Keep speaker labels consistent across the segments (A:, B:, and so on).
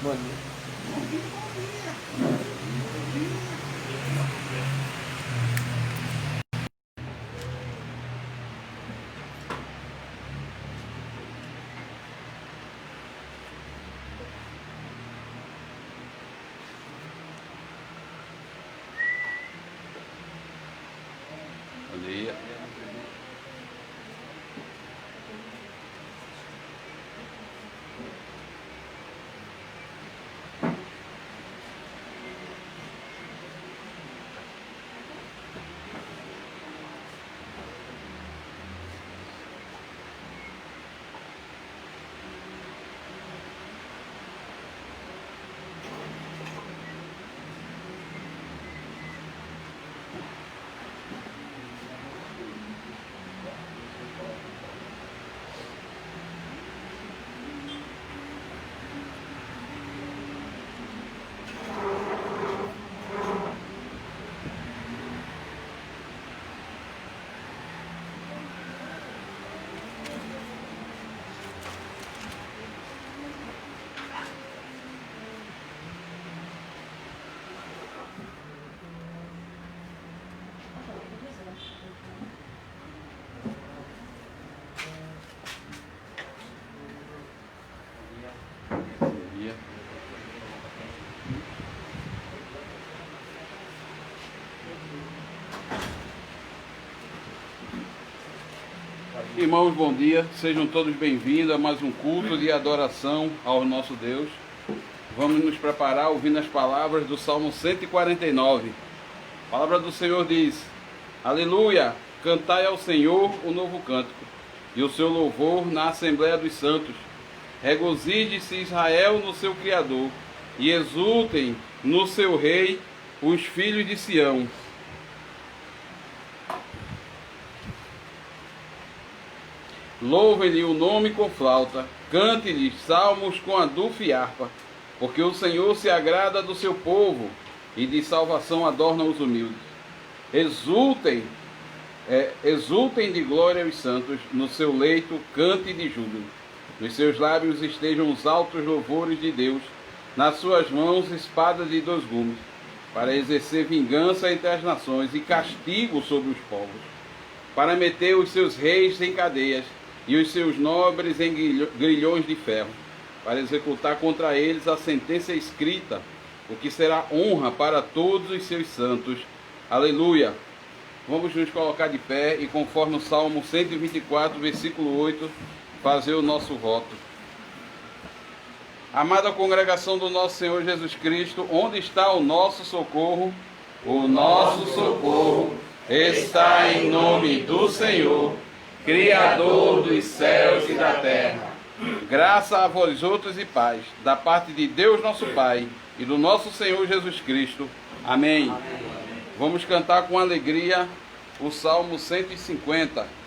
A: Bom dia.
B: Bom dia. Bom dia. Irmãos, bom dia. Sejam todos bem-vindos a mais um culto de adoração ao nosso Deus. Vamos nos preparar ouvindo as palavras do Salmo 149. A palavra do Senhor diz: Aleluia! Cantai ao Senhor o novo cântico, e o seu louvor na Assembleia dos Santos. Regozije-se Israel no seu Criador, e exultem no seu Rei os filhos de Sião. Louvem-lhe o nome com flauta, cante-lhe salmos com adufo e harpa, porque o Senhor se agrada do seu povo, e de salvação adorna os humildes. Exultem de glória os santos, no seu leito cante de júbilo. Nos seus lábios estejam os altos louvores de Deus, nas suas mãos espadas de 2 gumes, para exercer vingança entre as nações e castigo sobre os povos, para meter os seus reis em cadeias e os seus nobres em grilhões de ferro, para executar contra eles a sentença escrita, o que será honra para todos os seus santos. Aleluia! Vamos nos colocar de pé e, conforme o Salmo 124, versículo 8, fazer o nosso voto. Amada congregação do nosso Senhor Jesus Cristo, onde está o nosso socorro? O nosso socorro está em nome do Senhor, Criador dos céus e da terra. Graça a vós outros e paz, da parte de Deus nosso Pai e do nosso Senhor Jesus Cristo. Amém. Vamos cantar com alegria o Salmo 150.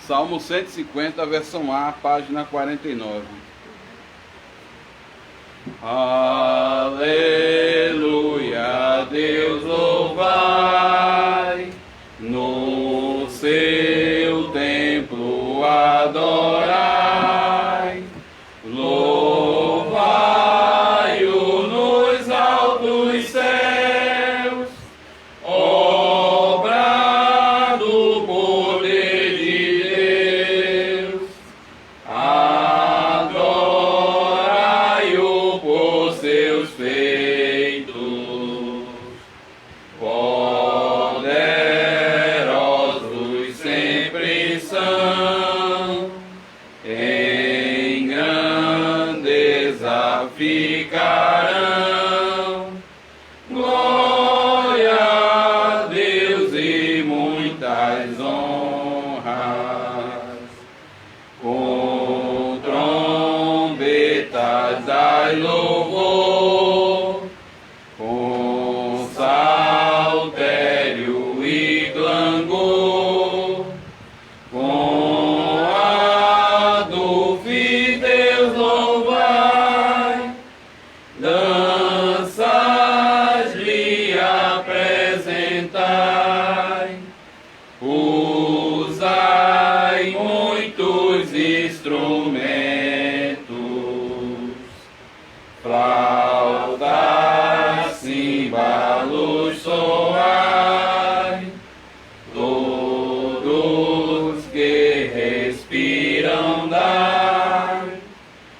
B: Salmo 150, versão A, página 49. Aleluia, Deus louvai, no seu templo adorai, louvai-o nos altos céus, obra do poder de Deus, adorai-o por seus feitos, poderosos sempre são, em grandeza ficarão. Glória a Deus e muitas honras, com trombetas dai louvor, com saltério e clangor, com adufo e Deus louvai. altar címbalos soai, todos que respiram dai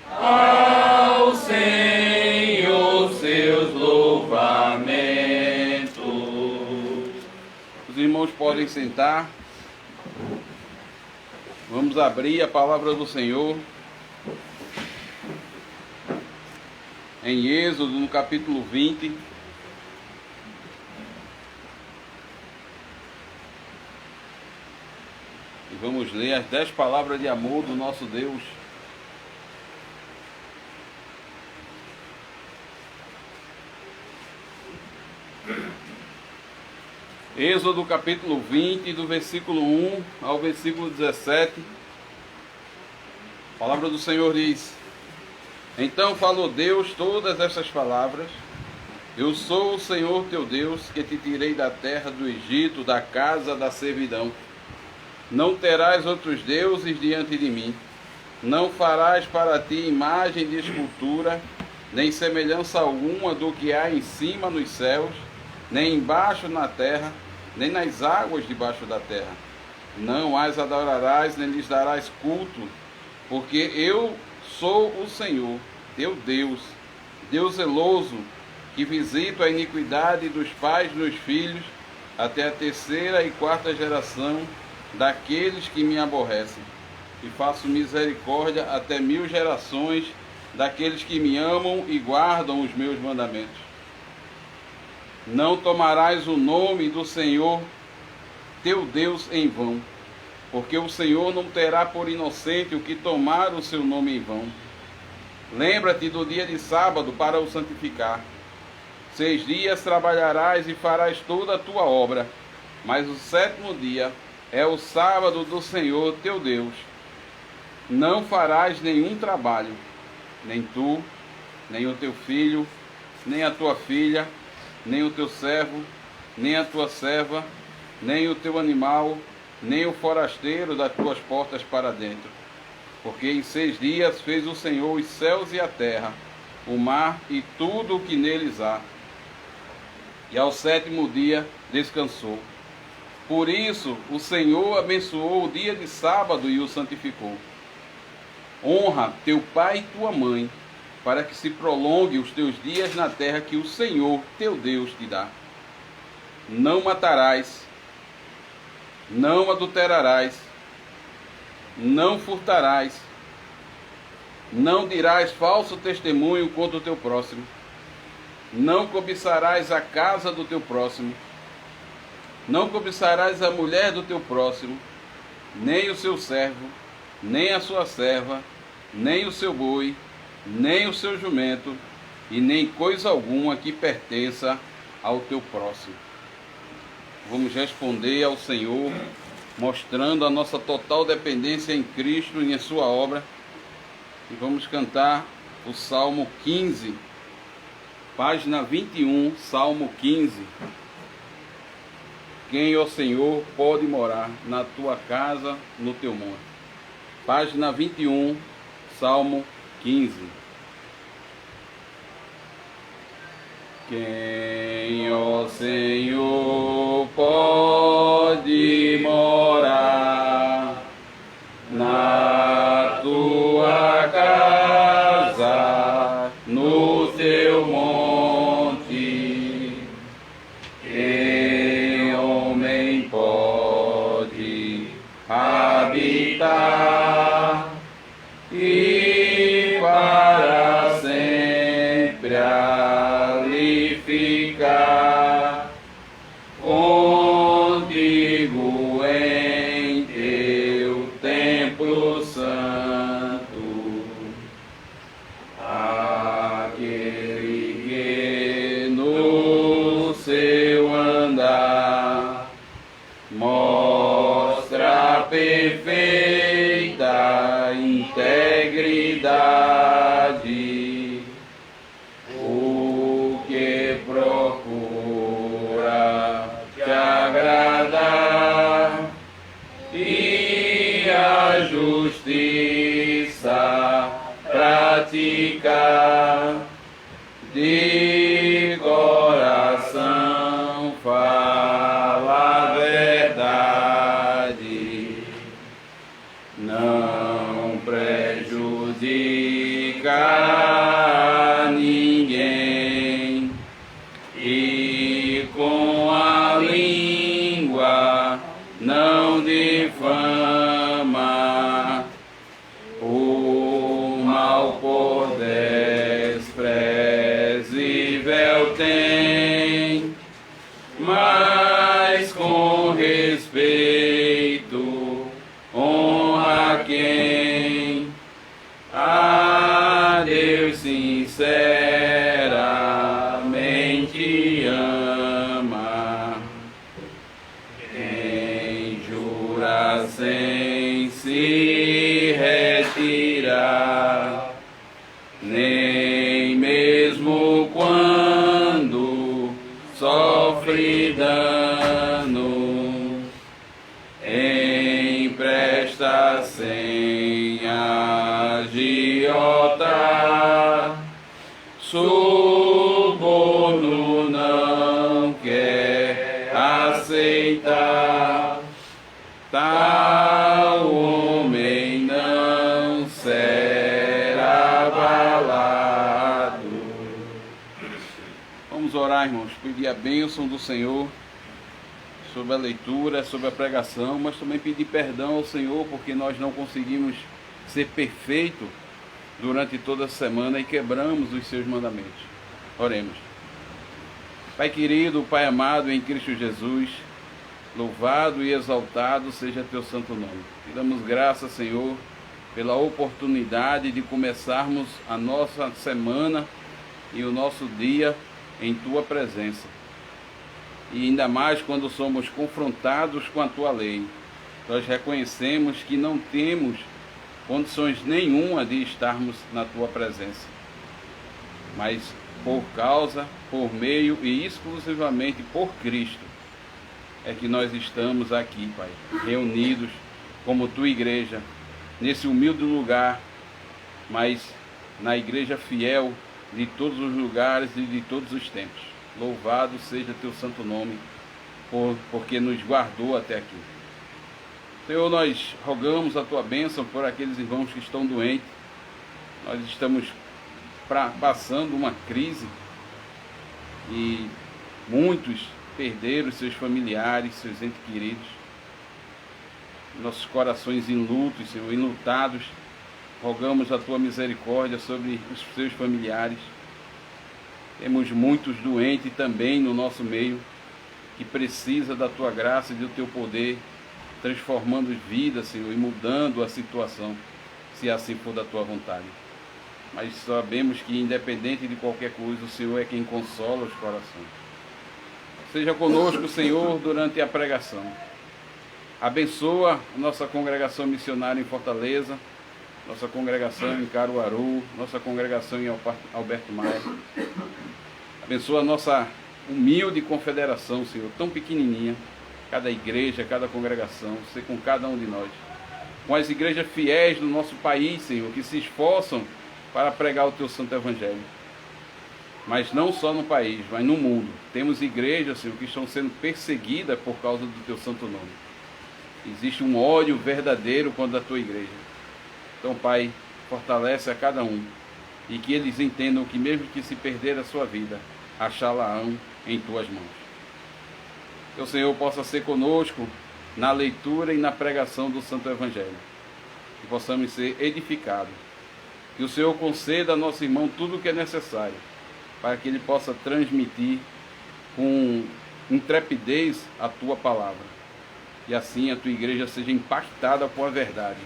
B: ao Senhor seus louvamentos. Os irmãos podem sentar. Vamos abrir a palavra do Senhor em Êxodo, no capítulo 20. E vamos ler as 10 palavras de amor do nosso Deus. Êxodo capítulo 20, do versículo 1 ao versículo 17. A palavra do Senhor diz: Então falou Deus todas estas palavras: Eu sou o Senhor teu Deus, que te tirei da terra do Egito, da casa da servidão. Não terás outros deuses diante de mim. Não farás para ti imagem de escultura, nem semelhança alguma do que há em cima nos céus, nem embaixo na terra, nem nas águas debaixo da terra. Não as adorarás, nem lhes darás culto, porque eu sou o Senhor, teu Deus, Deus zeloso, que visito a iniquidade dos pais nos filhos, até a terceira e quarta geração daqueles que me aborrecem, e faço misericórdia até 1000 gerações daqueles que me amam e guardam os meus mandamentos. Não tomarás o nome do Senhor teu Deus em vão, porque o Senhor não terá por inocente o que tomar o seu nome em vão. Lembra-te do dia de sábado para o santificar. 6 dias trabalharás e farás toda a tua obra, mas o 7º dia é o sábado do Senhor teu Deus. Não farás nenhum trabalho, nem tu, nem o teu filho, nem a tua filha, nem o teu servo, nem a tua serva, nem o teu animal, nem o forasteiro das tuas portas para dentro. Porque em 6 dias fez o Senhor os céus e a terra, o mar e tudo o que neles há. E ao 7º dia descansou. Por isso o Senhor abençoou o dia de sábado e o santificou. Honra teu pai e tua mãe, para que se prolongue os teus dias na terra que o Senhor teu Deus te dá. Não matarás, não adulterarás, não furtarás, não dirás falso testemunho contra o teu próximo, não cobiçarás a casa do teu próximo, não cobiçarás a mulher do teu próximo, nem o seu servo, nem a sua serva, nem o seu boi, nem o seu jumento, e nem coisa alguma que pertença ao teu próximo. Vamos responder ao Senhor, mostrando a nossa total dependência em Cristo e em sua obra. E vamos cantar o Salmo 15, página 21, Salmo 15. Quem, ó Senhor, pode morar na tua casa, no teu monte? Página 21, Salmo 15. Quem, ó Senhor, pode morar na tua casa, no teu monte? Quem, homem, pode habitar e para sempre ali ficar contigo em teu templo santo? Aquele que no seu andar mostra perfeita integridade, o de coração fala a verdade, não prejudica ninguém, e com a língua não difama, o mal por desprezível tem, mas com respeito honra quem a Deus sinceramente ama. Quem jura sem se retirar, nem mesmo quando sofre dano, empresta sem agiota, suborno não quer aceitar, tal homem não será abalado. Vamos orar, irmãos, pedir a bênção do Senhor sobre a leitura, sobre a pregação, mas também pedir perdão ao Senhor porque nós não conseguimos ser perfeitos durante toda a semana e quebramos os seus mandamentos. Oremos. Pai querido, Pai amado em Cristo Jesus, louvado e exaltado seja teu santo nome. Te damos graças, Senhor, pela oportunidade de começarmos a nossa semana e o nosso dia em tua presença. E ainda mais quando somos confrontados com a tua lei, nós reconhecemos que não temos condições nenhuma de estarmos na tua presença, mas por causa, por meio e exclusivamente por Cristo é que nós estamos aqui, Pai, reunidos como tua igreja, nesse humilde lugar, mas na igreja fiel de todos os lugares e de todos os tempos. Louvado seja teu santo nome, porque nos guardou até aqui. Senhor, nós rogamos a tua bênção por aqueles irmãos que estão doentes. Nós estamos passando uma crise e muitos perderam seus familiares, seus entes queridos. Nossos corações em luto, Senhor, enlutados. Rogamos a tua misericórdia sobre os seus familiares. Temos muitos doentes também no nosso meio, que precisa da tua graça e do teu poder, transformando vidas, Senhor, e mudando a situação, se assim for da tua vontade. Mas sabemos que, independente de qualquer coisa, o Senhor é quem consola os corações. Seja conosco, Senhor, durante a pregação. Abençoa a nossa congregação missionária em Fortaleza, nossa congregação em Caruaru, nossa congregação em Alberto Maia. Abençoa a nossa humilde confederação, Senhor, tão pequenininha, cada igreja, cada congregação, ser com cada um de nós. Com as igrejas fiéis do nosso país, Senhor, que se esforçam para pregar o teu santo evangelho. Mas não só no país, mas no mundo. Temos igrejas, Senhor, que estão sendo perseguidas por causa do teu santo nome. Existe um ódio verdadeiro contra a tua igreja. Então, Pai, fortalece a cada um e que eles entendam que mesmo que se perder a sua vida, achá-la-ão em tuas mãos. Que o Senhor possa ser conosco na leitura e na pregação do Santo Evangelho. Que possamos ser edificados. Que o Senhor conceda a nosso irmão tudo o que é necessário para que ele possa transmitir com intrepidez a tua palavra. E assim a tua igreja seja impactada com a verdade,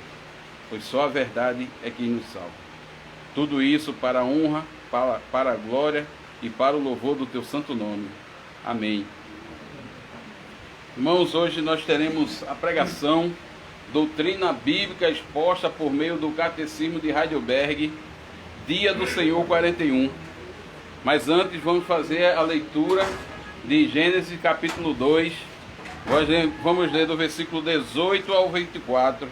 B: pois só a verdade é quem nos salva. Tudo isso para a honra, para a glória e para o louvor do teu santo nome. Amém. Irmãos, hoje nós teremos a pregação Doutrina Bíblica exposta por meio do Catecismo de Heidelberg, Dia do Senhor 41. Mas antes vamos fazer a leitura de Gênesis capítulo 2. Vamos ler do versículo 18 ao 24.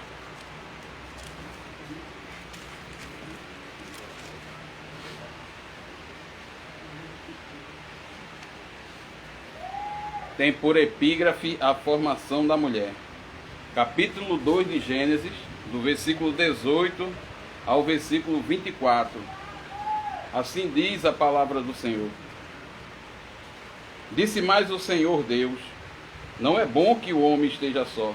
B: tem por epígrafe a formação da mulher. Capítulo 2 de Gênesis, do versículo 18 ao versículo 24. Assim diz a palavra do Senhor. Disse mais o Senhor Deus: não é bom que o homem esteja só.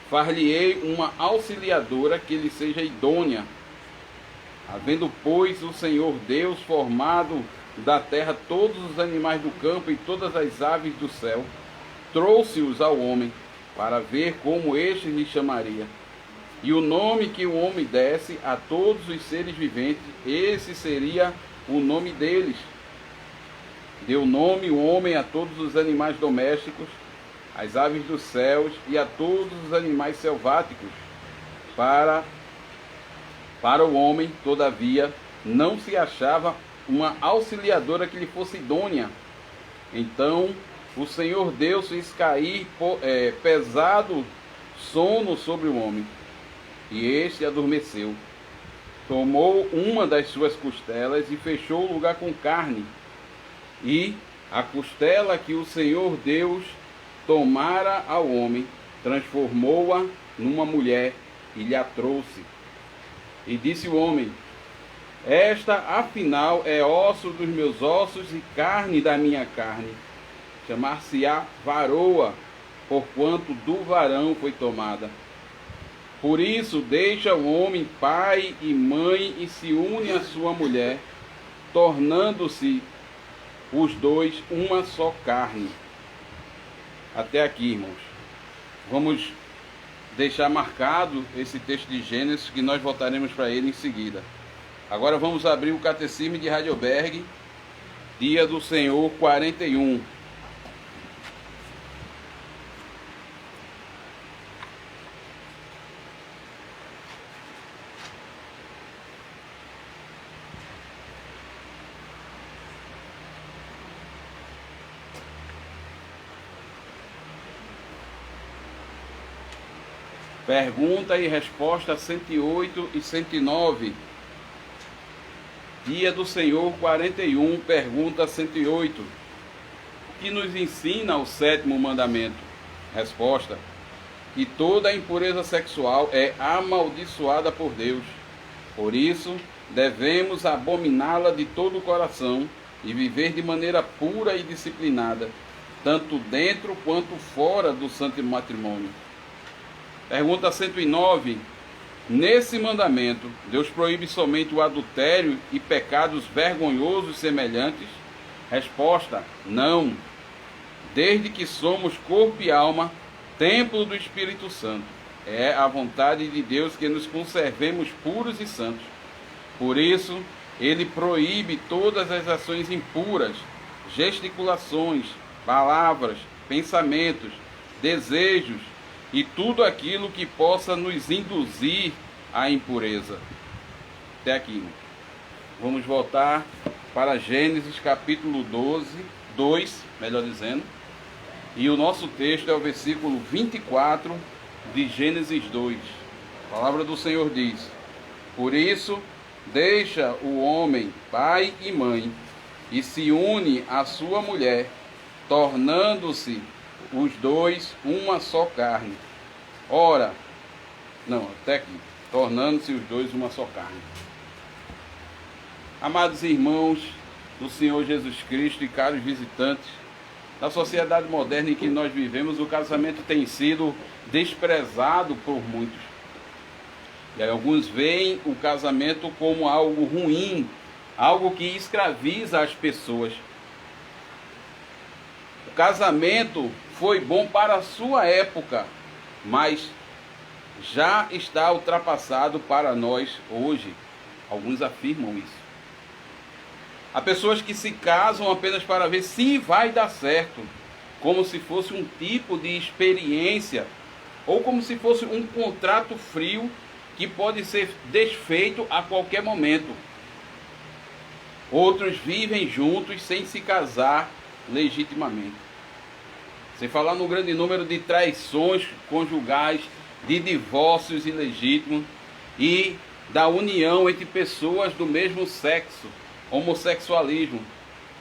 B: Far-lhe-ei uma auxiliadora que lhe seja idônea. Havendo, pois, o Senhor Deus formado da terra todos os animais do campo e todas as aves do céu, trouxe-os ao homem, para ver como este lhe chamaria. E o nome que o homem desse a todos os seres viventes, esse seria o nome deles. Deu nome o homem a todos os animais domésticos, às aves dos céus e a todos os animais selváticos. Para o homem, todavia, não se achava uma auxiliadora que lhe fosse idônea. Então o Senhor Deus fez cair pesado sono sobre o homem, e este adormeceu. Tomou uma das suas costelas e fechou o lugar com carne. E a costela que o Senhor Deus tomara ao homem, transformou-a numa mulher e lhe a trouxe. E disse o homem: esta, afinal, é osso dos meus ossos e carne da minha carne. Chamar-se-á varoa, porquanto do varão foi tomada. Por isso deixa o homem pai e mãe e se une à sua mulher, tornando-se os dois uma só carne. Até aqui, irmãos. Vamos deixar marcado esse texto de Gênesis, que nós voltaremos para ele em seguida. Agora vamos abrir o Catecismo de Heidelberg, Dia do Senhor 41. Pergunta e resposta 108 e 109. Dia do Senhor 41, pergunta 108. O que nos ensina o sétimo mandamento? Resposta: que toda impureza sexual é amaldiçoada por Deus. Por isso, devemos abominá-la de todo o coração e viver de maneira pura e disciplinada, tanto dentro quanto fora do santo matrimônio. Pergunta 109. Nesse mandamento, Deus proíbe somente o adultério e pecados vergonhosos semelhantes? Resposta: não. Desde que somos corpo e alma, templo do Espírito Santo. É a vontade de Deus que nos conservemos puros e santos. Por isso, ele proíbe todas as ações impuras, gesticulações, palavras, pensamentos, desejos, e tudo aquilo que possa nos induzir à impureza. Até aqui. Vamos voltar para Gênesis capítulo 2, melhor dizendo. E o nosso texto é o versículo 24 de Gênesis 2. A palavra do Senhor diz: por isso, deixa o homem pai e mãe, e se une à sua mulher, tornando-se os dois uma só carne. Ora, não, até aqui, tornando-se os dois uma só carne. Amados irmãos do Senhor Jesus Cristo e caros visitantes, na sociedade moderna em que nós vivemos, o casamento tem sido desprezado por muitos. E aí, alguns veem o casamento como algo ruim, algo que escraviza as pessoas. O casamento foi bom para a sua época, mas já está ultrapassado para nós hoje. Alguns afirmam isso. Há pessoas que se casam apenas para ver se vai dar certo, como se fosse um tipo de experiência, ou como se fosse um contrato frio que pode ser desfeito a qualquer momento. Outros vivem juntos sem se casar legitimamente. Sem falar no grande número de traições conjugais, de divórcios ilegítimos e da união entre pessoas do mesmo sexo, homossexualismo.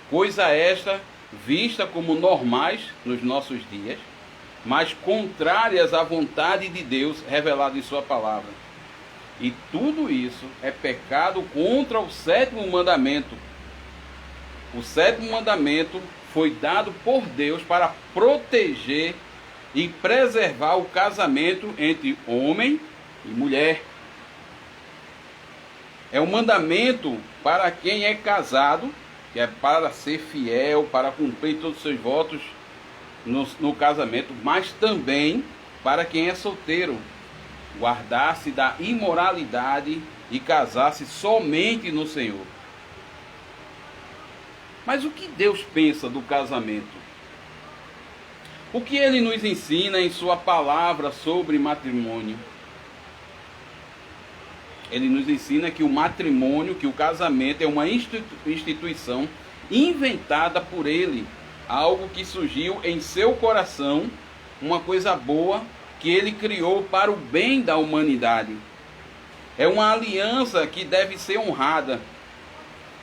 B: Coisa esta vistas como normais nos nossos dias, mas contrárias à vontade de Deus revelada em sua palavra. E tudo isso é pecado contra o sétimo mandamento. O sétimo mandamento foi dado por Deus para proteger e preservar o casamento entre homem e mulher. É um mandamento para quem é casado, que é para ser fiel, para cumprir todos os seus votos no casamento, mas também para quem é solteiro, guardar-se da imoralidade e casar-se somente no Senhor. Mas o que Deus pensa do casamento? O que Ele nos ensina em sua palavra sobre matrimônio? Ele nos ensina que o matrimônio, que o casamento é uma instituição inventada por Ele, algo que surgiu em seu coração, uma coisa boa que Ele criou para o bem da humanidade. É uma aliança que deve ser honrada.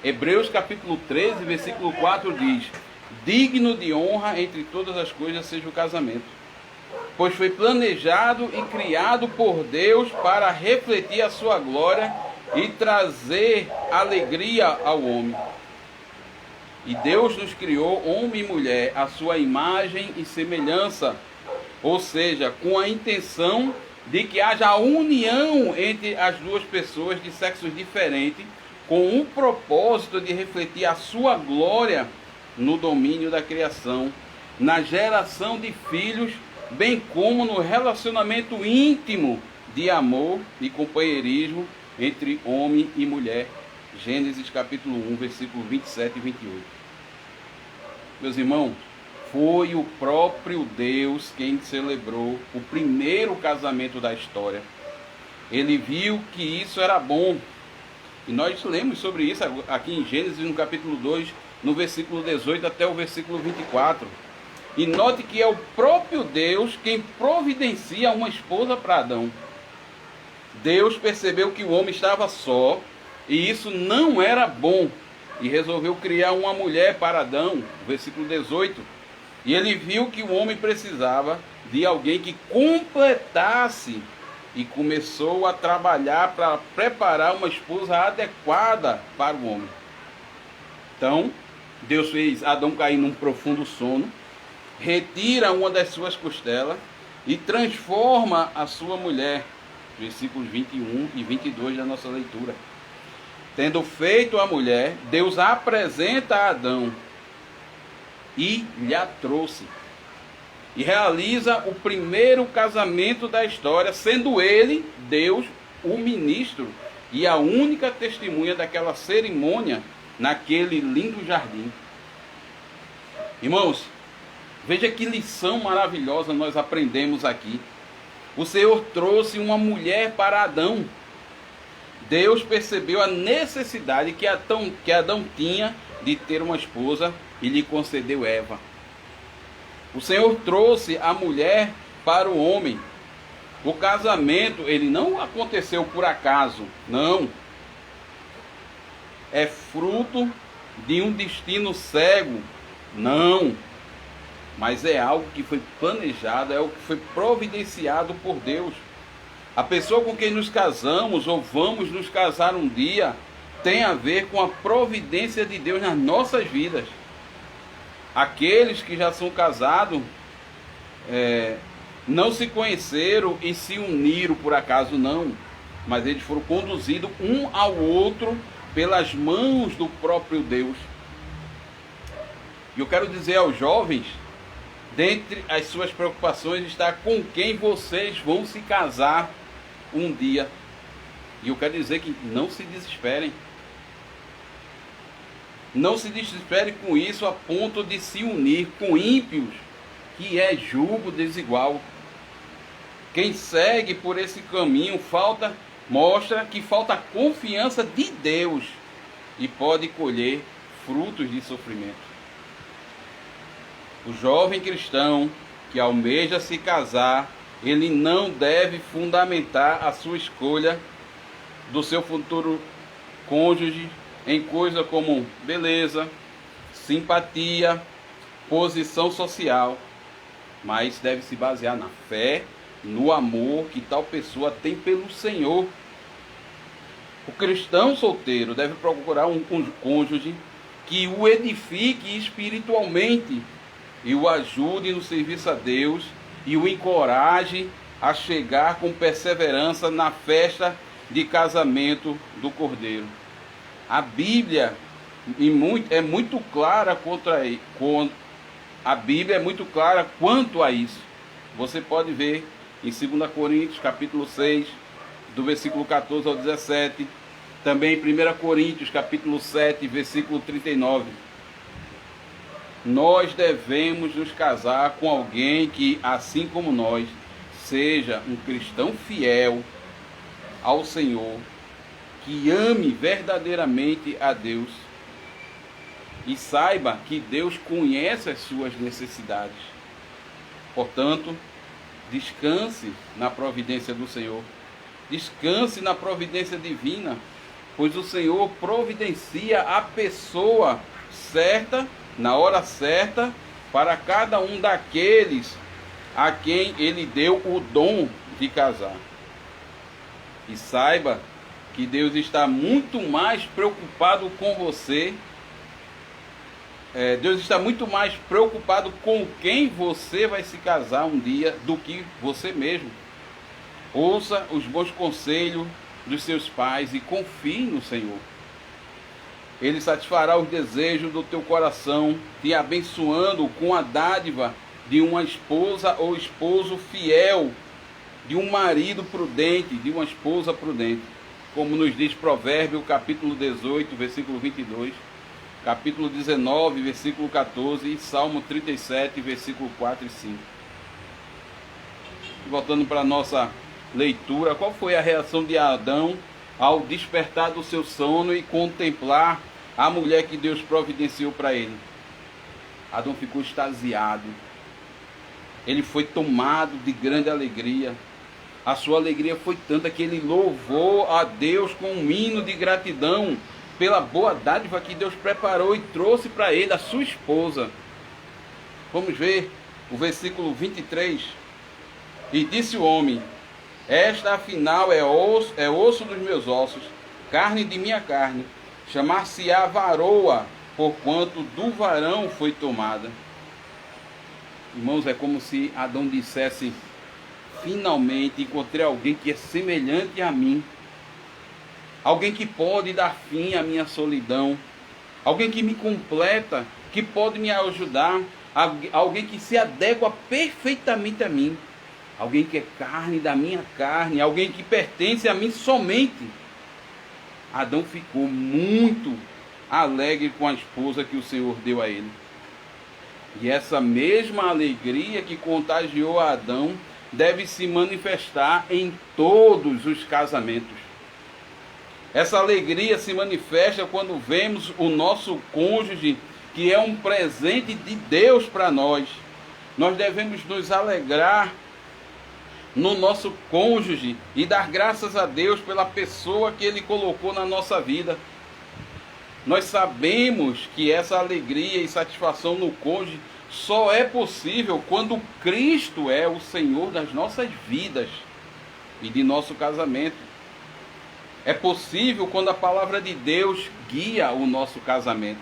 B: Hebreus capítulo 13, versículo 4 diz: digno de honra entre todas as coisas seja o casamento, pois foi planejado e criado por Deus para refletir a sua glória e trazer alegria ao homem. E Deus nos criou, homem e mulher, à sua imagem e semelhança, ou seja, com a intenção de que haja união entre as duas pessoas de sexos diferentes, com o propósito de refletir a sua glória no domínio da criação, na geração de filhos, bem como no relacionamento íntimo de amor e companheirismo entre homem e mulher. Gênesis capítulo 1, versículo 27 e 28. Meus irmãos, foi o próprio Deus quem celebrou o primeiro casamento da história. Ele viu que isso era bom. E nós lemos sobre isso aqui em Gênesis, no capítulo 2, no versículo 18 até o versículo 24. E note que é o próprio Deus quem providencia uma esposa para Adão. Deus percebeu que o homem estava só e isso não era bom. E resolveu criar uma mulher para Adão, versículo 18. E ele viu que o homem precisava de alguém que completasse e começou a trabalhar para preparar uma esposa adequada para o homem. Então, Deus fez Adão cair num profundo sono, retira uma das suas costelas e transforma a sua mulher. Versículos 21 e 22 da nossa leitura. Tendo feito a mulher, Deus apresenta a Adão e lhe a trouxe. E realiza o primeiro casamento da história, sendo ele, Deus, o ministro e a única testemunha daquela cerimônia naquele lindo jardim. Irmãos, veja que lição maravilhosa nós aprendemos aqui. O Senhor trouxe uma mulher para Adão. Deus percebeu a necessidade que Adão tinha de ter uma esposa e lhe concedeu Eva. O Senhor trouxe a mulher para o homem. O casamento, ele não aconteceu por acaso, não. É fruto de um destino cego, não. Mas é algo que foi planejado, é algo que foi providenciado por Deus. A pessoa com quem nos casamos ou vamos nos casar um dia tem a ver com a providência de Deus nas nossas vidas. Aqueles que já são casados não se conheceram e se uniram por acaso, não. Mas eles foram conduzidos um ao outro pelas mãos do próprio Deus. E eu quero dizer aos jovens, dentre as suas preocupações está com quem vocês vão se casar um dia. E eu quero dizer que não se desesperem. Não se desespere com isso a ponto de se unir com ímpios, que é julgo desigual. Quem segue por esse caminho mostra que falta confiança de Deus e pode colher frutos de sofrimento. O jovem cristão que almeja se casar, ele não deve fundamentar a sua escolha do seu futuro cônjuge em coisa como beleza, simpatia, posição social, mas deve se basear na fé, no amor que tal pessoa tem pelo Senhor. O cristão solteiro deve procurar um cônjuge que o edifique espiritualmente e o ajude no serviço a Deus e o encoraje a chegar com perseverança na festa de casamento do Cordeiro. A Bíblia é muito clara quanto a isso. Você pode ver em 2 Coríntios, capítulo 6, do versículo 14 ao 17, também em 1 Coríntios, capítulo 7, versículo 39. Nós devemos nos casar com alguém que, assim como nós, seja um cristão fiel ao Senhor, que ame verdadeiramente a Deus e saiba que Deus conhece as suas necessidades. Portanto, descanse na providência do Senhor, descanse na providência divina, pois o Senhor providencia a pessoa certa, na hora certa, para cada um daqueles a quem Ele deu o dom de casar. E saiba que Deus está muito mais preocupado com você. Deus está muito mais preocupado com quem você vai se casar um dia do que você mesmo. Ouça os bons conselhos dos seus pais e confie no Senhor. Ele satisfará os desejos do teu coração, te abençoando com a dádiva de uma esposa ou esposo fiel, de um marido prudente, de uma esposa prudente. Como nos diz Provérbio, capítulo 18, versículo 22, capítulo 19, versículo 14 e Salmo 37, versículo 4 e 5. Voltando para a nossa leitura, qual foi a reação de Adão ao despertar do seu sono e contemplar a mulher que Deus providenciou para ele? Adão ficou extasiado. Ele foi tomado de grande alegria. A sua alegria foi tanta que ele louvou a Deus com um hino de gratidão pela boa dádiva que Deus preparou e trouxe para ele, a sua esposa. Vamos ver o versículo 23. E disse o homem: esta afinal é osso dos meus ossos, carne de minha carne, chamar-se-á varoa, porquanto do varão foi tomada. Irmãos, é como se Adão dissesse: finalmente encontrei alguém que é semelhante a mim, alguém que pode dar fim à minha solidão, alguém que me completa, que pode me ajudar, alguém que se adequa perfeitamente a mim, alguém que é carne da minha carne, alguém que pertence a mim somente. Adão ficou muito alegre com a esposa que o Senhor deu a ele. E essa mesma alegria que contagiou a Adão deve se manifestar em todos os casamentos. Essa alegria se manifesta quando vemos o nosso cônjuge, que é um presente de Deus para nós. Nós devemos nos alegrar no nosso cônjuge e dar graças a Deus pela pessoa que Ele colocou na nossa vida. Nós sabemos que essa alegria e satisfação no cônjuge só é possível quando Cristo é o Senhor das nossas vidas e de nosso casamento. É possível quando a palavra de Deus guia o nosso casamento.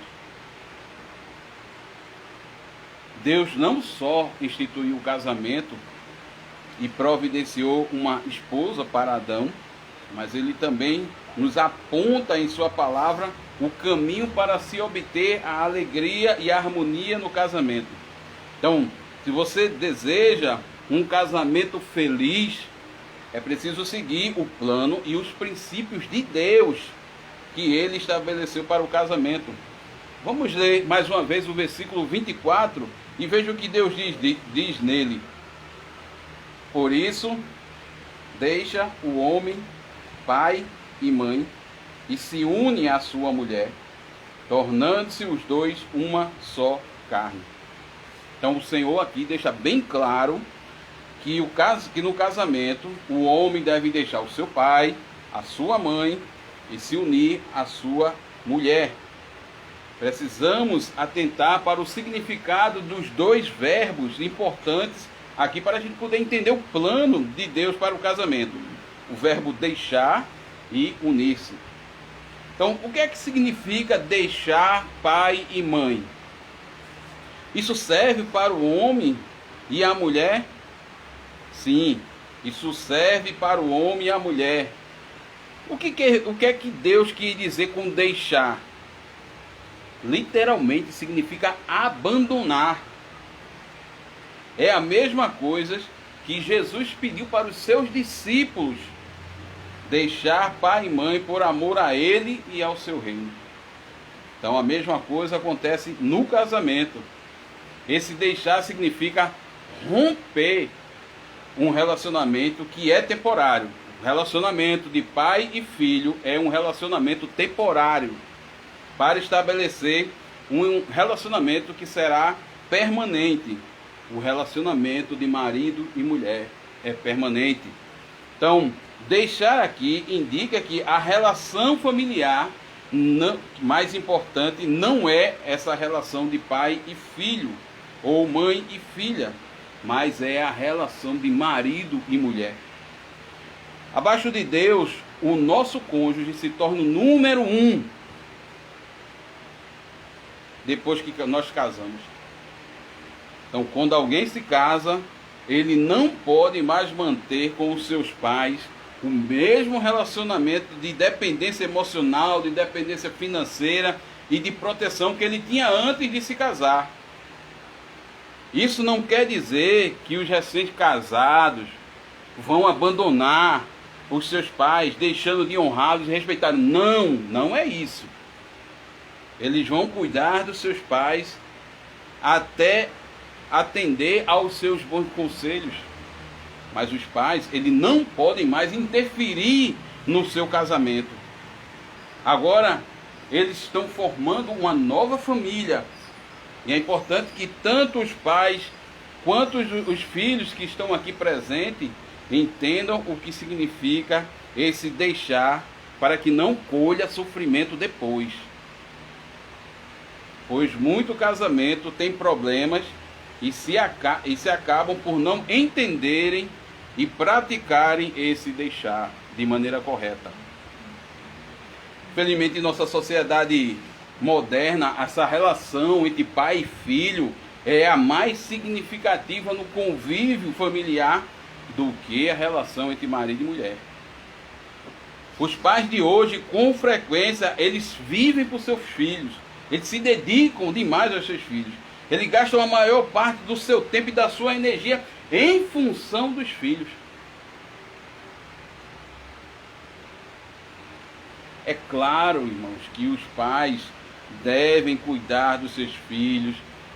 B: Deus não só instituiu o casamento e providenciou uma esposa para Adão, mas Ele também nos aponta em sua palavra o caminho para se obter a alegria e a harmonia no casamento. Então, se você deseja um casamento feliz, é preciso seguir o plano e os princípios de Deus que Ele estabeleceu para o casamento. Vamos ler mais uma vez o versículo 24 e veja o que Deus diz nele. Por isso, deixa o homem, pai e mãe, e se une à sua mulher, tornando-se os dois uma só carne. Então o Senhor aqui deixa bem claro que no casamento o homem deve deixar o seu pai, a sua mãe e se unir à sua mulher. Precisamos atentar para o significado dos dois verbos importantes aqui para a gente poder entender o plano de Deus para o casamento. O verbo deixar e unir-se. Então, o que é que significa deixar pai e mãe? Isso serve para o homem e a mulher? Sim, isso serve para o homem e a mulher. O que é que Deus quis dizer com deixar? Literalmente significa abandonar. É a mesma coisa que Jesus pediu para os seus discípulos: deixar pai e mãe por amor a Ele e ao seu reino. Então a mesma coisa acontece no casamento. Esse deixar significa romper um relacionamento que é temporário. O relacionamento de pai e filho é um relacionamento temporário, para estabelecer um relacionamento que será permanente. O relacionamento de marido e mulher é permanente. Então, deixar aqui indica que a relação familiar mais importante não é essa relação de pai e filho, ou mãe e filha, mas é a relação de marido e mulher. Abaixo de Deus, o nosso cônjuge se torna o número 1 depois que nós casamos. Então, quando alguém se casa, ele não pode mais manter com os seus pais o mesmo relacionamento de dependência emocional, de dependência financeira e de proteção que ele tinha antes de se casar. Isso não quer dizer que os recém-casados vão abandonar os seus pais, deixando de honrá-los e respeitá-los. Não, não é isso. Eles vão cuidar dos seus pais até atender aos seus bons conselhos. Mas os pais, eles não podem mais interferir no seu casamento. Agora, eles estão formando uma nova família. E é importante que tanto os pais quanto os filhos que estão aqui presentes entendam o que significa esse deixar, para que não colha sofrimento depois. Pois muito casamento tem problemas e se acabam por não entenderem e praticarem esse deixar de maneira correta. Infelizmente, em nossa sociedade moderna, essa relação entre pai e filho é a mais significativa no convívio familiar do que a relação entre marido e mulher. Os pais de hoje, com frequência, eles vivem por seus filhos. Eles se dedicam demais aos seus filhos. Eles gastam a maior parte do seu tempo e da sua energia em função dos filhos. É claro, irmãos, que os pais devem cuidar dos seus filhos,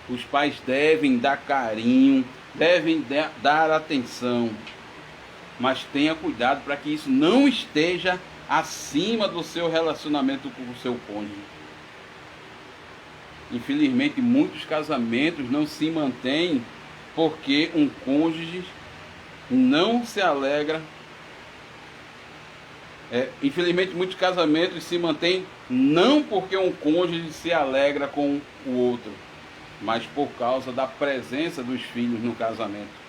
B: os pais devem dar carinho, devem dar atenção. Mas tenha cuidado para que isso não esteja acima do seu relacionamento com o seu cônjuge. Infelizmente, muitos casamentos não se mantêm porque um cônjuge não se alegra. Infelizmente, muitos casamentos se mantêm não porque um cônjuge se alegra com o outro, mas por causa da presença dos filhos no casamento.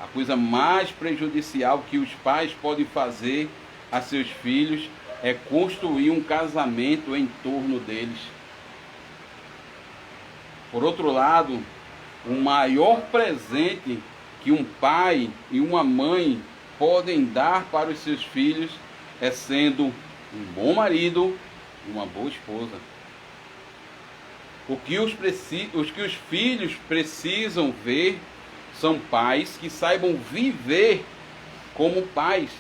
B: A coisa mais prejudicial que os pais podem fazer a seus filhos é construir um casamento em torno deles. Por outro lado, o maior presente que um pai e uma mãe podem dar para os seus filhos é sendo um bom marido e uma boa esposa. O que os filhos precisam ver são pais que saibam viver como pais,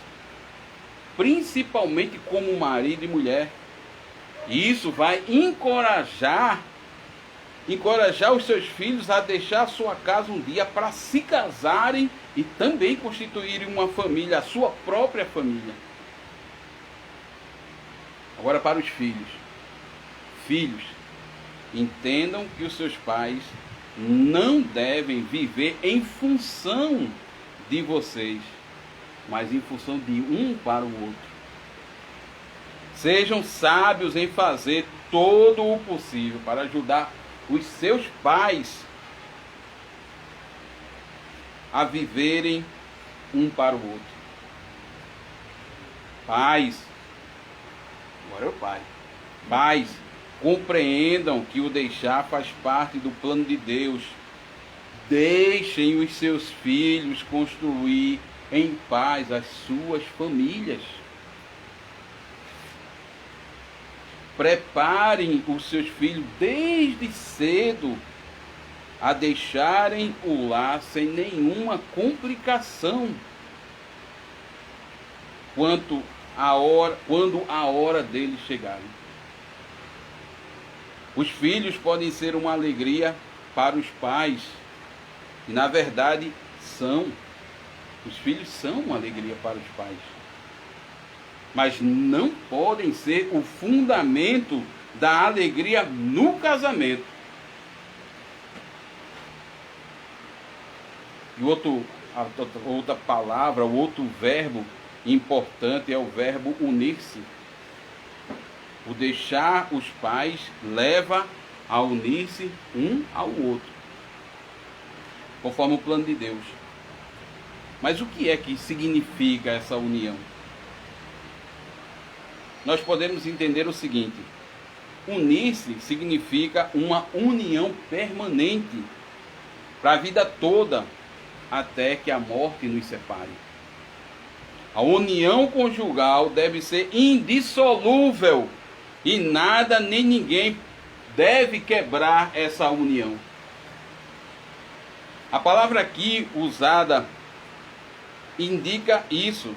B: principalmente como marido e mulher. E isso vai encorajar os seus filhos a deixar a sua casa um dia para se casarem e também constituírem uma família, a sua própria família. Agora, para os filhos. Filhos, entendam que os seus pais não devem viver em função de vocês, mas em função de um para o outro. Sejam sábios em fazer todo o possível para ajudar os seus pais a viverem um para o outro. Pais, agora é o pai. Pais, compreendam que o deixar faz parte do plano de Deus. Deixem os seus filhos construir em paz as suas famílias. Preparem os seus filhos desde cedo a deixarem o lar sem nenhuma complicação quando a hora deles chegarem. Os filhos podem ser uma alegria para os pais, e na verdade são. Os filhos são uma alegria para os pais, mas não podem ser o fundamento da alegria no casamento. E outra palavra, o outro verbo importante é o verbo unir-se. O deixar os pais leva a unir-se um ao outro, conforme o plano de Deus. Mas o que é que significa essa união? Nós podemos entender o seguinte: unir-se significa uma união permanente para a vida toda, até que a morte nos separe. A união conjugal deve ser indissolúvel e nada nem ninguém deve quebrar essa união. A palavra aqui usada indica isso,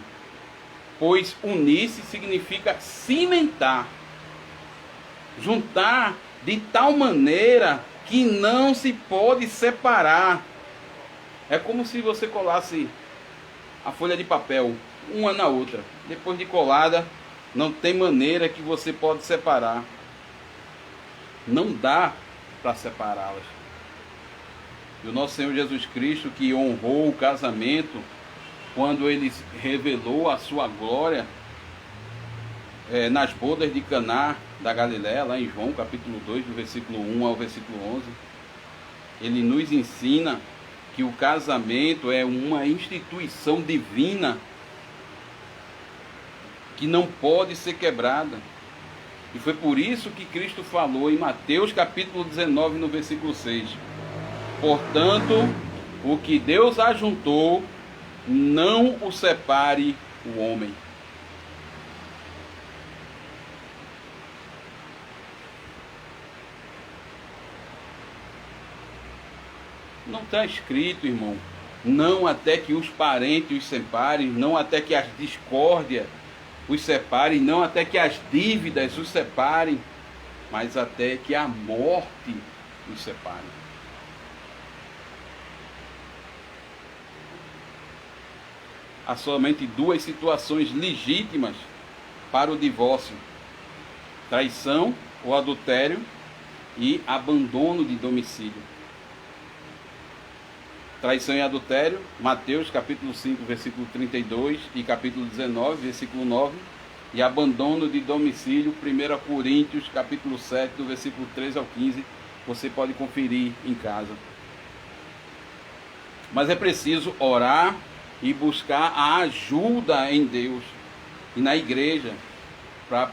B: pois unir-se significa cimentar, juntar de tal maneira que não se pode separar. É como se você colasse a folha de papel uma na outra. Depois de colada, não tem maneira que você pode separar. Não dá para separá-las. E o nosso Senhor Jesus Cristo, que honrou o casamento quando ele revelou a sua glória nas bodas de Caná da Galiléia, lá em João capítulo 2, do versículo 1 ao versículo 11, ele nos ensina que o casamento é uma instituição divina que não pode ser quebrada. E foi por isso que Cristo falou em Mateus capítulo 19, no versículo 6: portanto, o que Deus ajuntou, não o separe o homem. Não está escrito, irmão, não até que os parentes os separem, não até que as discórdias os separem, não até que as dívidas os separem, mas até que a morte os separe. Há somente duas situações legítimas para o divórcio: traição ou adultério e abandono de domicílio. Traição e adultério, Mateus capítulo 5, versículo 32 e capítulo 19, versículo 9. E abandono de domicílio, 1 Coríntios capítulo 7, do versículo 13 ao 15. Você pode conferir em casa. Mas é preciso orar e buscar a ajuda em Deus e na igreja para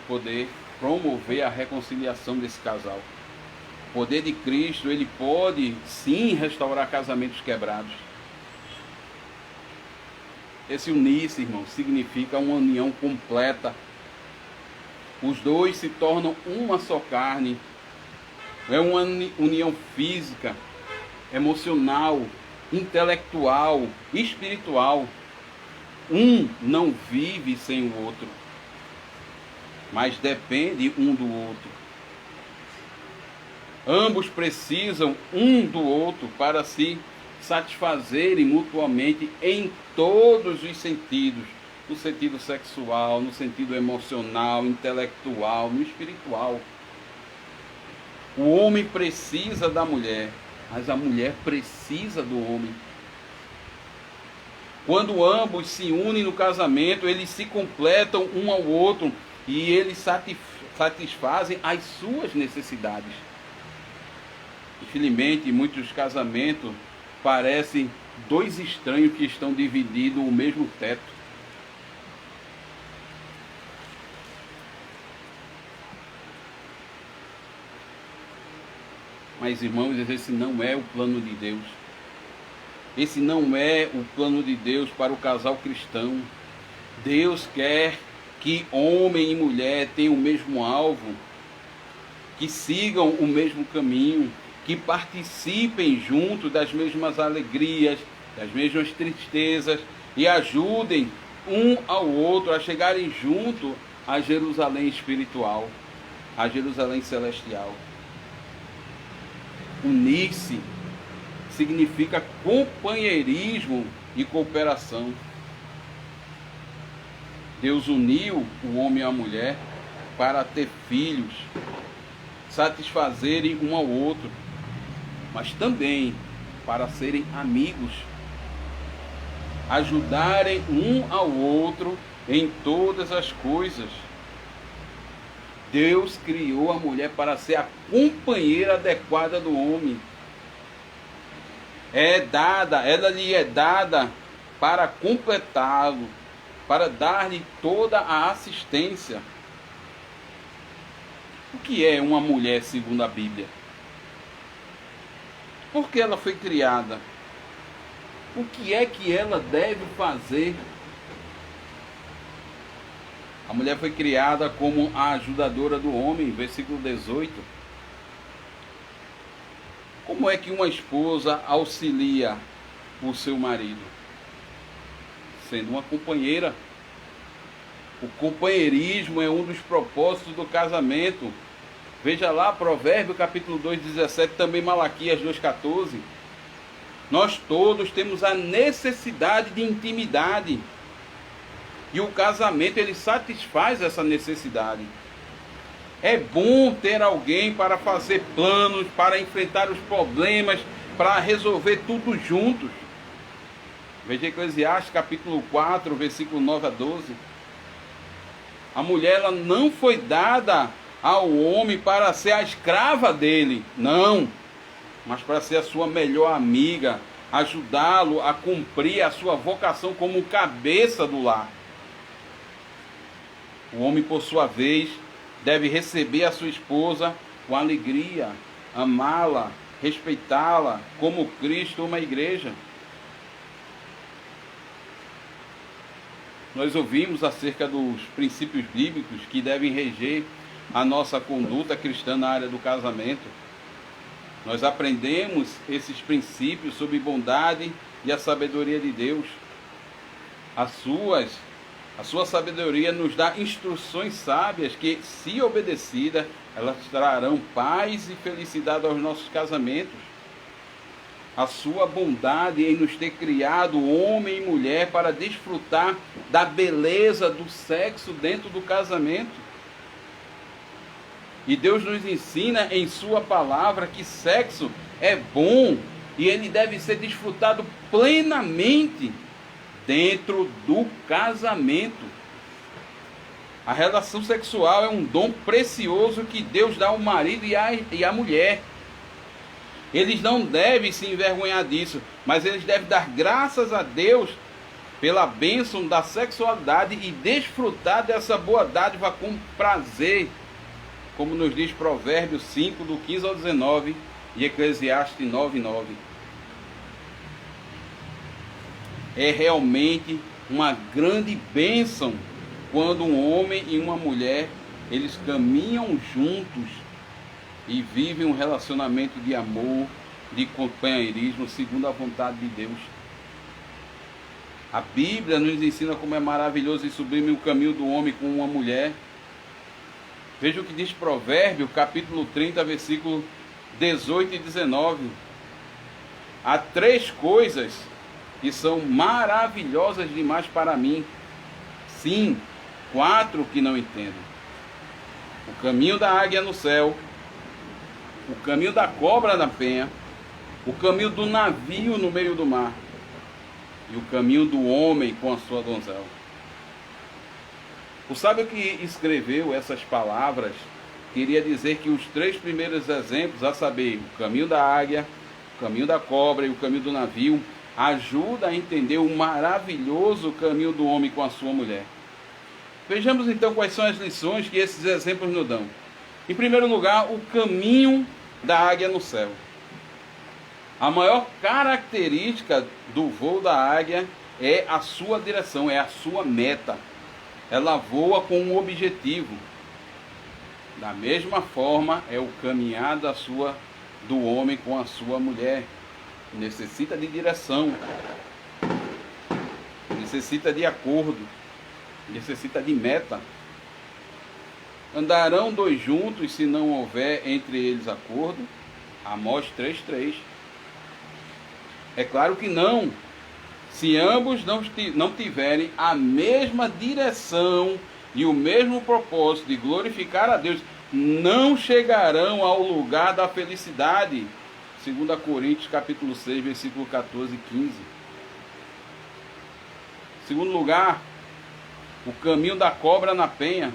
B: poder promover a reconciliação desse casal. O poder de Cristo, ele pode sim restaurar casamentos quebrados. Esse unir-se, irmão, significa uma união completa. Os dois se tornam uma só carne. É uma união física, emocional, intelectual, espiritual. Um não vive sem o outro, mas depende um do outro. Ambos precisam um do outro para se satisfazerem mutuamente em todos os sentidos. No sentido sexual, no sentido emocional, intelectual, no espiritual. O homem precisa da mulher, mas a mulher precisa do homem. Quando ambos se unem no casamento, eles se completam um ao outro. e eles satisfazem as suas necessidades. Infelizmente, muitos casamentos parecem dois estranhos que estão dividindo o mesmo teto. Mas, irmãos, esse não é o plano de Deus. Esse não é o plano de Deus para o casal cristão. Deus quer que homem e mulher tenham o mesmo alvo, que sigam o mesmo caminho, que participem junto das mesmas alegrias, das mesmas tristezas e ajudem um ao outro a chegarem junto a Jerusalém espiritual, a Jerusalém celestial. Unir-se significa companheirismo e cooperação. Deus uniu o homem e a mulher para ter filhos, satisfazerem um ao outro, mas também para serem amigos, ajudarem um ao outro em todas as coisas. Deus criou a mulher para ser a companheira adequada do homem. Ela lhe é dada para completá-lo, para dar-lhe toda a assistência. O que é uma mulher segundo a Bíblia? Por que ela foi criada? O que é que ela deve fazer? A mulher foi criada como a ajudadora do homem, versículo 18. Como é que uma esposa auxilia o seu marido? Sendo uma companheira. O companheirismo é um dos propósitos do casamento. Veja lá, Provérbios capítulo 2, 17, também Malaquias 2,14. Nós todos temos a necessidade de intimidade. E o casamento, ele satisfaz essa necessidade. É bom ter alguém para fazer planos, para enfrentar os problemas, para resolver tudo juntos. Veja Eclesiastes capítulo 4, versículo 9 a 12. A mulher, ela não foi dada ao homem para ser a escrava dele, não, mas para ser a sua melhor amiga, ajudá-lo a cumprir a sua vocação como cabeça do lar. O homem, por sua vez, deve receber a sua esposa com alegria, amá-la, respeitá-la, como Cristo ama a igreja. Nós ouvimos acerca dos princípios bíblicos que devem reger a nossa conduta cristã na área do casamento. Nós aprendemos esses princípios sob bondade e a sabedoria de Deus. A sua sabedoria nos dá instruções sábias que, se obedecidas, elas trarão paz e felicidade aos nossos casamentos. A sua bondade em nos ter criado homem e mulher para desfrutar da beleza do sexo dentro do casamento. E Deus nos ensina em sua palavra que sexo é bom e ele deve ser desfrutado plenamente dentro do casamento. A relação sexual é um dom precioso que Deus dá ao marido e à mulher. Eles não devem se envergonhar disso, mas eles devem dar graças a Deus pela bênção da sexualidade e desfrutar dessa boa dádiva com prazer, como nos diz Provérbios 5, do 15 ao 19 e Eclesiastes 9, 9. É realmente uma grande bênção quando um homem e uma mulher, eles caminham juntos e vivem um relacionamento de amor, de companheirismo, segundo a vontade de Deus. A Bíblia nos ensina como é maravilhoso e sublime o caminho do homem com uma mulher. Veja o que diz Provérbios, capítulo 30, versículo 18 e 19. Há 3 coisas que são maravilhosas demais para mim. Sim, 4 que não entendo. O caminho da águia no céu, o caminho da cobra na penha, o caminho do navio no meio do mar e o caminho do homem com a sua donzela. O sábio que escreveu essas palavras queria dizer que os 3 primeiros exemplos, a saber, o caminho da águia, o caminho da cobra e o caminho do navio, ajuda a entender o maravilhoso caminho do homem com a sua mulher. Vejamos então quais são as lições que esses exemplos nos dão. Em primeiro lugar, o caminho da águia no céu. A maior característica do voo da águia é a sua direção, é a sua meta. Ela voa com um objetivo. Da mesma forma é o caminhar do homem com a sua mulher. Necessita de direção, necessita de acordo, necessita de meta. Andarão 2 juntos se não houver entre eles acordo? Amós 3:3. É claro que não. Se ambos não tiverem a mesma direção e o mesmo propósito de glorificar a Deus, não chegarão ao lugar da felicidade. 2 Coríntios capítulo 6, versículo 14 e 15. Em segundo lugar, o caminho da cobra na penha.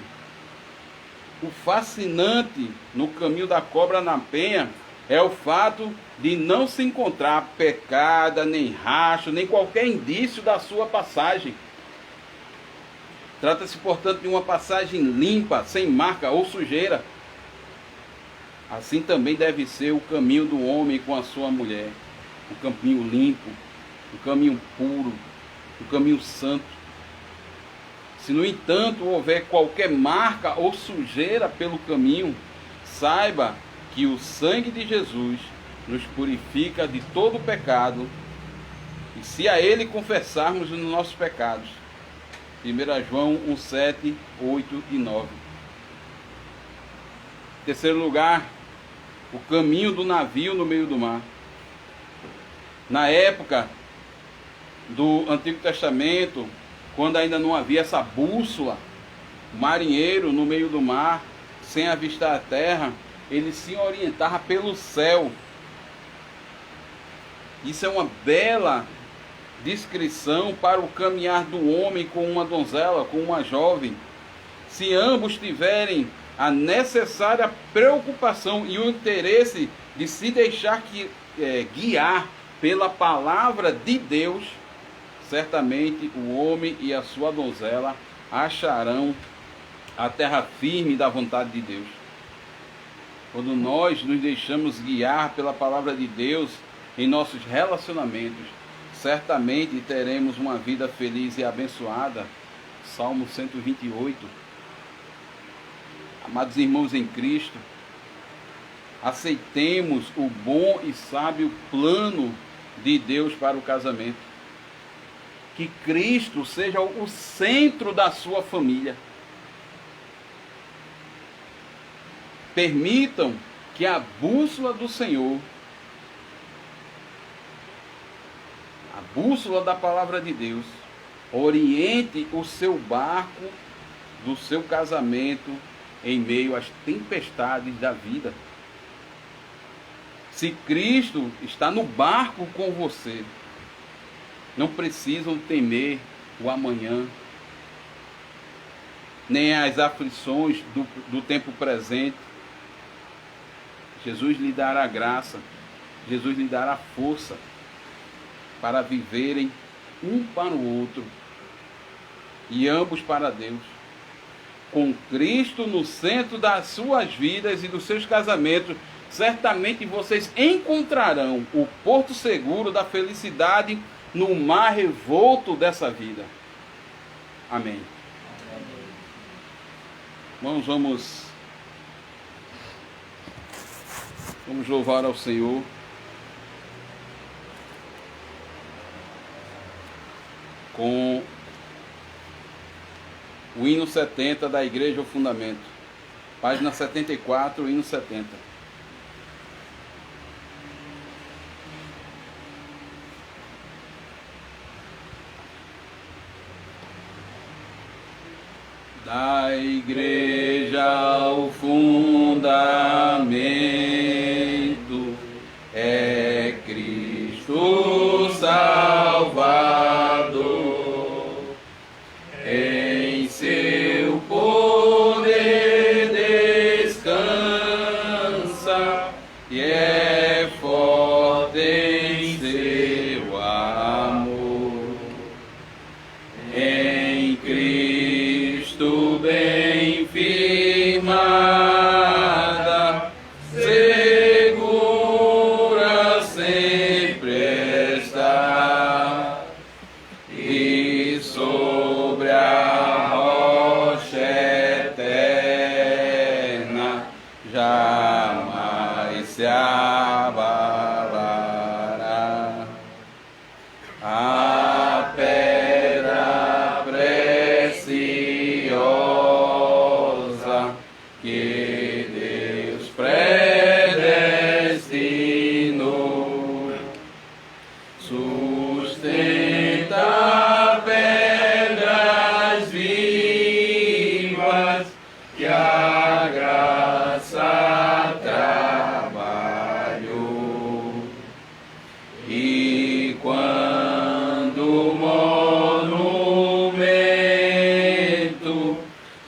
B: O fascinante no caminho da cobra na penha é o fato de não se encontrar pecada, nem racho, nem qualquer indício da sua passagem. Trata-se, portanto, de uma passagem limpa, sem marca ou sujeira. Assim também deve ser o caminho do homem com a sua mulher. O caminho limpo, o caminho puro, o caminho santo. Se, no entanto, houver qualquer marca ou sujeira pelo caminho, saiba que o sangue de Jesus nos purifica de todo pecado, e se a Ele confessarmos os nossos pecados. 1 João 1:7, 8 e 9. Em terceiro lugar, o caminho do navio no meio do mar. Na época do Antigo Testamento, quando ainda não havia essa bússola, o marinheiro no meio do mar, sem avistar a terra, ele se orientava pelo céu. Isso é uma bela descrição para o caminhar do homem com uma donzela, com uma jovem. Se ambos tiverem a necessária preocupação e o interesse de se deixar guiar pela palavra de Deus, certamente o homem e a sua donzela acharão a terra firme da vontade de Deus. Quando nós nos deixamos guiar pela palavra de Deus em nossos relacionamentos, certamente teremos uma vida feliz e abençoada. Salmo 128. Amados irmãos em Cristo, aceitemos o bom e sábio plano de Deus para o casamento. Que Cristo seja o centro da sua família. Permitam que a bússola do Senhor, a bússola da palavra de Deus, oriente o seu barco do seu casamento em meio às tempestades da vida. Se Cristo está no barco com você, não precisam temer o amanhã, nem as aflições do tempo presente. Jesus lhe dará graça, Jesus lhe dará força para viverem um para o outro e ambos para Deus. Com Cristo no centro das suas vidas e dos seus casamentos, certamente vocês encontrarão o porto seguro da felicidade no mar revolto dessa vida. Amém. Irmãos, vamos louvar ao Senhor. Com o hino 70 da Igreja ao Fundamento. Página 74, hino 70. Da Igreja ao fundamento é Cristo Salvador, em seu abalará. A pedra preciosa que Deus predestinou sustenta pedras vivas que a graça trabalhou. E quando o monumento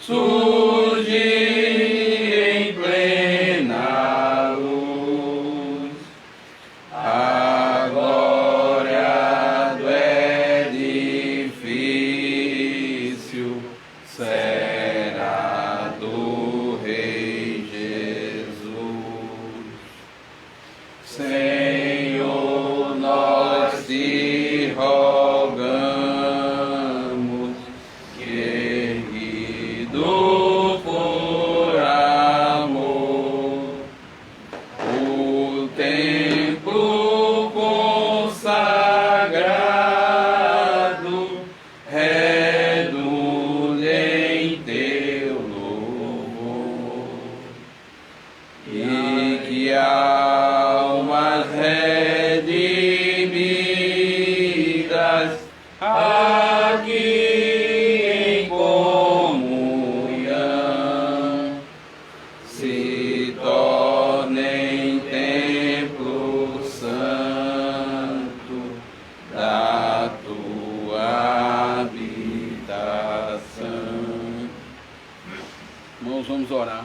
B: surge em plena luz, a glória do edifício será do Rei Jesus. Senhor, nós te rogamos que, erguido por amor, o templo consagrado redunde em teu louvor, e que almas redimidas aqui em comunhão se tornem templo santo da tua habitação. Irmãos, vamos orar.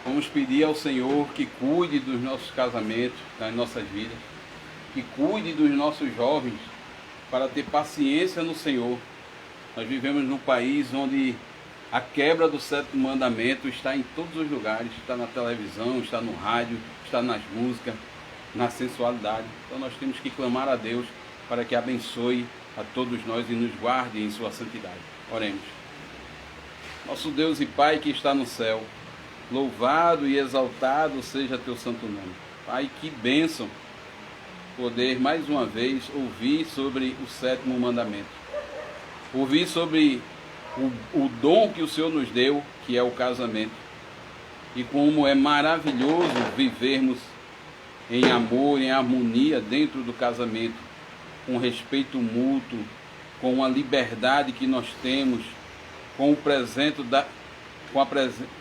B: Vamos pedir ao Senhor que cuide dos nossos casamentos, das nossas vidas, que cuide dos nossos jovens, para ter paciência no Senhor. Nós vivemos num país onde a quebra do sétimo mandamento está em todos os lugares, está na televisão, está no rádio, está nas músicas, na sensualidade. Então nós temos que clamar a Deus para que abençoe a todos nós e nos guarde em sua santidade. Oremos. Nosso Deus e Pai que está no céu, louvado e exaltado seja teu santo nome. Pai, que bênção poder mais uma vez ouvir sobre o sétimo mandamento. Ouvir sobre o dom que o Senhor nos deu, que é o casamento. E como é maravilhoso vivermos em amor, em harmonia dentro do casamento, com respeito mútuo, com a liberdade que nós temos, com o presente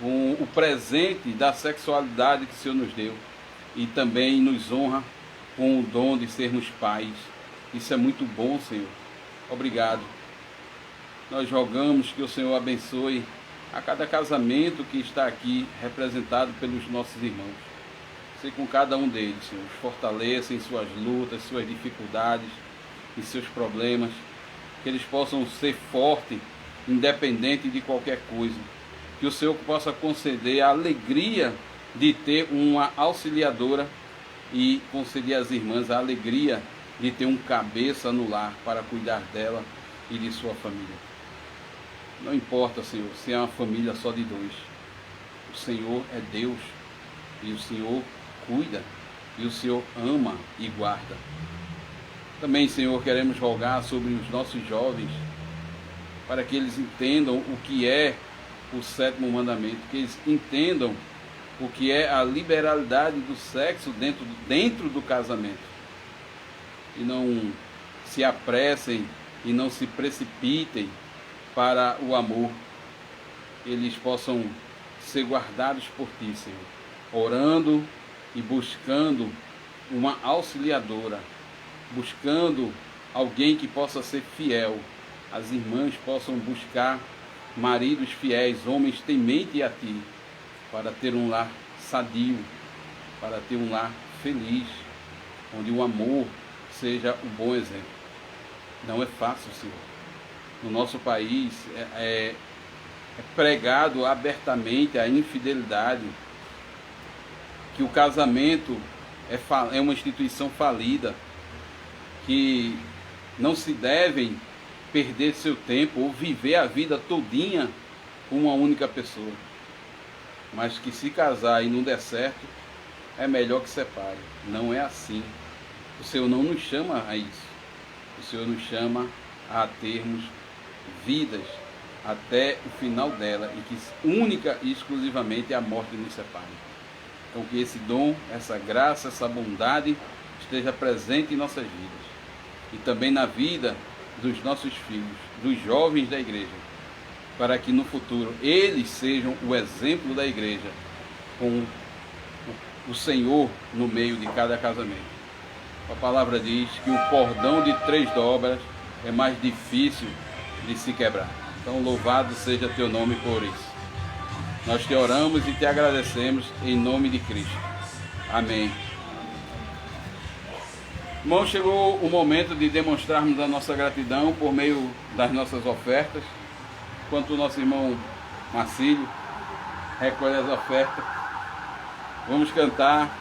B: com o presente da sexualidade que o Senhor nos deu, e também nos honra com o dom de sermos pais. Isso é muito bom, Senhor. Obrigado. Nós rogamos que o Senhor abençoe a cada casamento que está aqui representado pelos nossos irmãos. Sei com cada um deles, Senhor, os fortaleça em suas lutas, suas dificuldades, em seus problemas, que eles possam ser fortes, independente de qualquer coisa. Que o Senhor possa conceder a alegria de ter uma auxiliadora e conceder às irmãs a alegria de ter um cabeça no lar para cuidar dela e de sua família. Não importa, Senhor, se é uma família só de dois. O Senhor é Deus e o Senhor cuida e o Senhor ama e guarda. Também, Senhor, queremos rogar sobre os nossos jovens para que eles entendam o que é o sétimo mandamento, que eles entendam o que é a liberalidade do sexo dentro do casamento, e não se apressem e não se precipitem para o amor. Eles possam ser guardados por Ti, Senhor, orando e buscando uma auxiliadora, buscando alguém que possa ser fiel. As irmãs possam buscar maridos fiéis, homens temente a Ti, para ter um lar sadio, para ter um lar feliz, onde o amor seja um bom exemplo. Não é fácil, Senhor. No nosso país é pregado abertamente a infidelidade, que o casamento é uma instituição falida, que não se devem perder seu tempo ou viver a vida todinha com uma única pessoa, mas que se casar e não der certo, é melhor que separe. Não é assim. O Senhor não nos chama a isso. O Senhor nos chama a termos vidas até o final dela, e que única e exclusivamente a morte nos separe. Então que esse dom, essa graça, essa bondade esteja presente em nossas vidas e também na vida dos nossos filhos, dos jovens da igreja, para que no futuro eles sejam o exemplo da igreja, com o Senhor no meio de cada casamento. A palavra diz que o cordão de 3 dobras é mais difícil de se quebrar. Então louvado seja teu nome por isso. Nós te oramos e te agradecemos em nome de Cristo. Amém. Irmão, chegou o momento de demonstrarmos a nossa gratidão por meio das nossas ofertas. Enquanto o nosso irmão Marcílio recolhe as ofertas, vamos cantar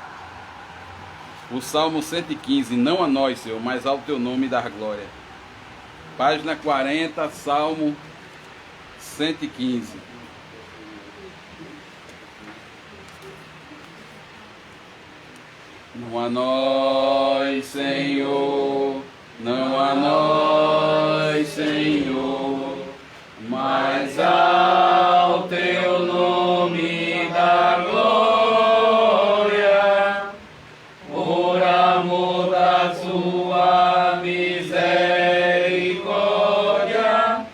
B: o Salmo 115, não a nós, Senhor, mas ao teu nome dar glória. Página 40, Salmo 115. Não a nós, Senhor, não a nós, Senhor, mas ao teu nome da glória, por amor da sua misericórdia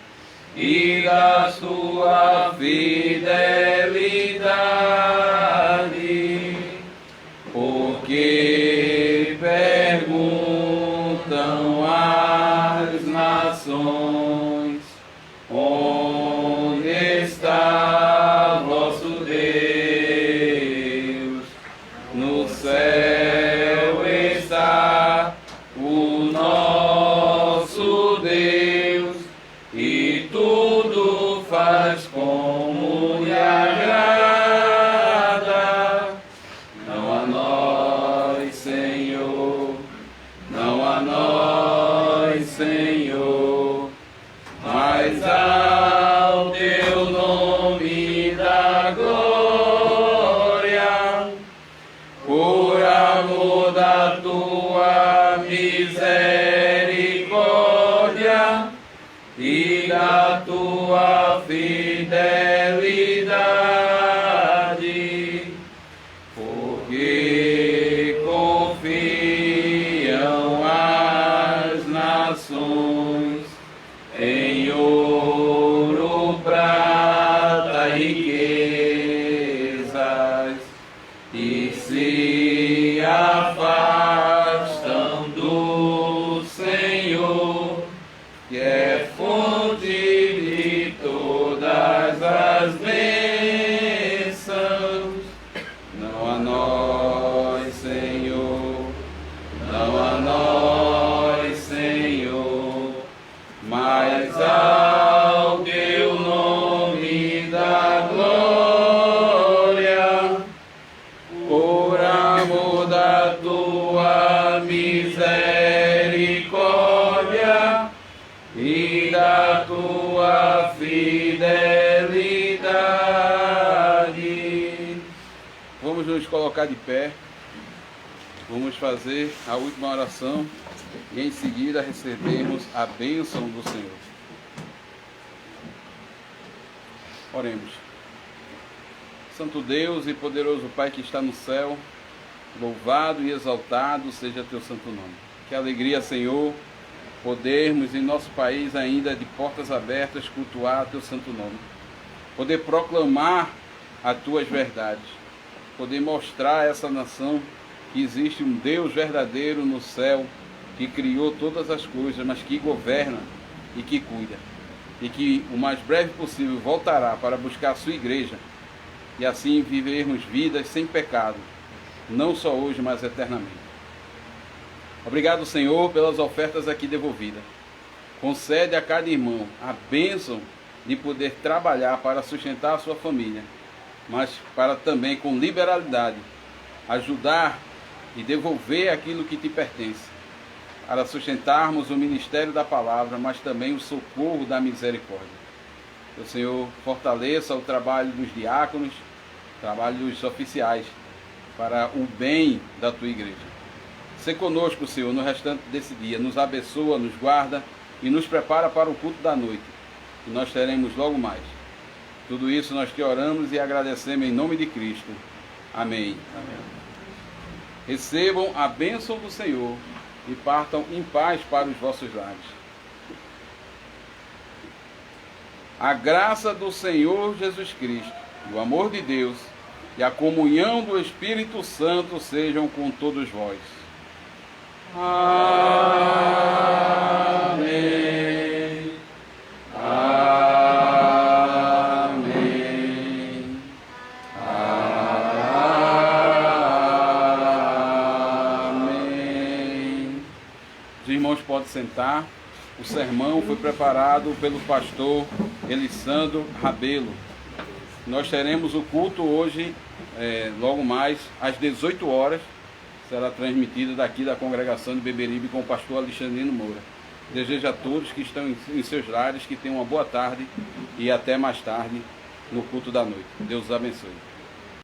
B: e da sua fidelidade. Porque perguntam as nações, onde está vosso Deus? No céu está o nosso Deus, e tudo faz como lhe agrada. Senhor, mas ao teu nome da glória, por amor da tua misericórdia e da tua fidelidade, porque confiam as nações em ouro, prata e riquezas, e se afastam do Senhor, que é fonte de todas as bênçãos. Não a nós, Senhor, não a nós, Senhor, mas ao teu nome da glória, por amor da tua misericórdia e da tua fidelidade. Vamos nos colocar de pé, vamos fazer a última oração e em seguida recebermos a bênção do Senhor. Oremos. Santo Deus e poderoso Pai que está no céu, louvado e exaltado seja teu santo nome. Que alegria, Senhor, podermos em nosso país ainda de portas abertas cultuar teu santo nome. Poder proclamar as tuas verdades. Poder mostrar a essa nação que existe um Deus verdadeiro no céu, que criou todas as coisas, mas que governa e que cuida. E que o mais breve possível voltará para buscar a sua igreja e assim vivermos vidas sem pecado, não só hoje, mas eternamente. Obrigado, Senhor, pelas ofertas aqui devolvidas. Concede a cada irmão a bênção de poder trabalhar para sustentar a sua família, mas para também, com liberalidade, ajudar e devolver aquilo que te pertence, para sustentarmos o ministério da palavra, mas também o socorro da misericórdia. Que o Senhor fortaleça o trabalho dos diáconos, o trabalho dos oficiais, para o bem da tua igreja. Se conosco, Senhor, no restante desse dia, nos abençoa, nos guarda e nos prepara para o culto da noite, que nós teremos logo mais. Tudo isso nós te oramos e agradecemos em nome de Cristo. Amém. Amém. Recebam a bênção do Senhor e partam em paz para os vossos lares. A graça do Senhor Jesus Cristo, o amor de Deus e a comunhão do Espírito Santo sejam com todos vós. Amém. Amém. Amém. Os irmãos podem sentar. O sermão foi preparado pelo pastor Elisandro Rabelo. Nós teremos o culto hoje, logo mais, às 18 horas. Será transmitido daqui da congregação de Beberibe com o pastor Alexandrino Moura. Desejo a todos que estão em seus lares que tenham uma boa tarde e até mais tarde no culto da noite. Deus os abençoe.